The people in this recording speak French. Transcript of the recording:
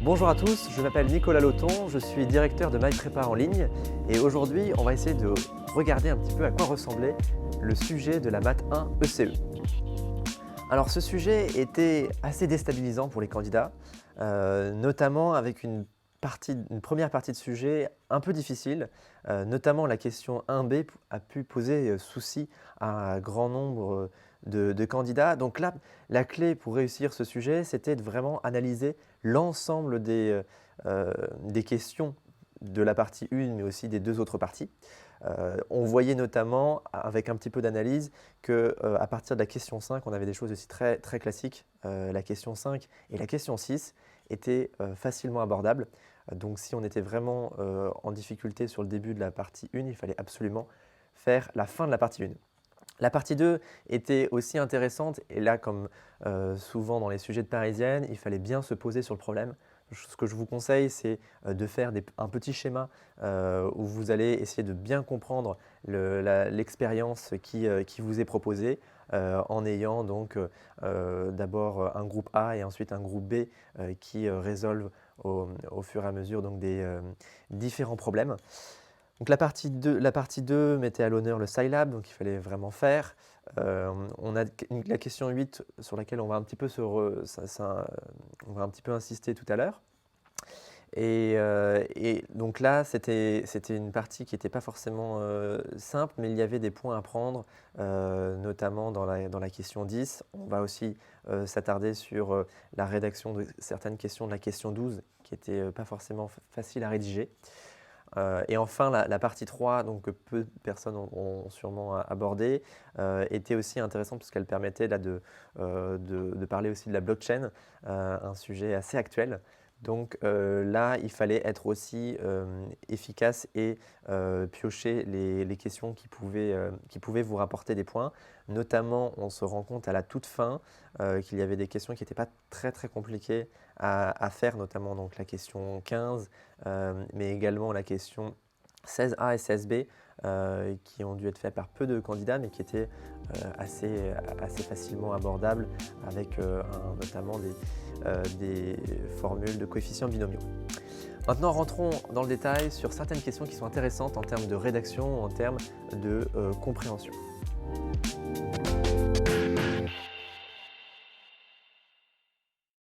Bonjour à tous, je m'appelle Nicolas Loton, je suis directeur de MyPrépa en ligne et aujourd'hui on va essayer de regarder un petit peu à quoi ressemblait le sujet de la maths 1 ECE. Alors ce sujet était assez déstabilisant pour les candidats, notamment avec une première partie de sujet un peu difficile, notamment la question 1B a pu poser souci à un grand nombre de candidats. Donc là, la clé pour réussir ce sujet, c'était de vraiment analyser l'ensemble des questions de la partie 1, mais aussi des deux autres parties. On voyait notamment, avec un petit peu d'analyse, qu'à partir de la question 5, on avait des choses aussi très, très classiques. La question 5 et la question 6 étaient facilement abordables. Donc si on était vraiment en difficulté sur le début de la partie 1, il fallait absolument faire la fin de la partie 1. La partie 2 était aussi intéressante et là, comme souvent dans les sujets de Parisienne, il fallait bien se poser sur le problème. Ce que je vous conseille, c'est de faire un petit schéma où vous allez essayer de bien comprendre l'expérience qui vous est proposée en ayant donc d'abord un groupe A et ensuite un groupe B qui résolvent au fur et à mesure donc, des différents problèmes. Donc la partie 2 mettait à l'honneur le Scilab, donc il fallait vraiment faire. On a la question 8 sur laquelle on va un petit peu, on va un petit peu insister tout à l'heure. Et donc là, c'était une partie qui n'était pas forcément simple, mais il y avait des points à prendre, notamment dans la question 10. On va aussi s'attarder sur la rédaction de certaines questions de la question 12, qui n'était pas forcément facile à rédiger. Et enfin, la partie 3, donc, que peu de personnes ont sûrement abordé, était aussi intéressante puisqu'elle permettait là, de parler aussi de la blockchain, un sujet assez actuel. Donc là, il fallait être aussi efficace et piocher les questions qui pouvaient vous rapporter des points. Notamment, on se rend compte à la toute fin qu'il y avait des questions qui n'étaient pas très très compliquées à faire, notamment donc, la question 15, mais également la question 16A et 16B, qui ont dû être faites par peu de candidats, mais qui étaient assez facilement abordables avec notamment des formules de coefficients binomiaux. Maintenant, rentrons dans le détail sur certaines questions qui sont intéressantes en termes de rédaction ou en termes de compréhension.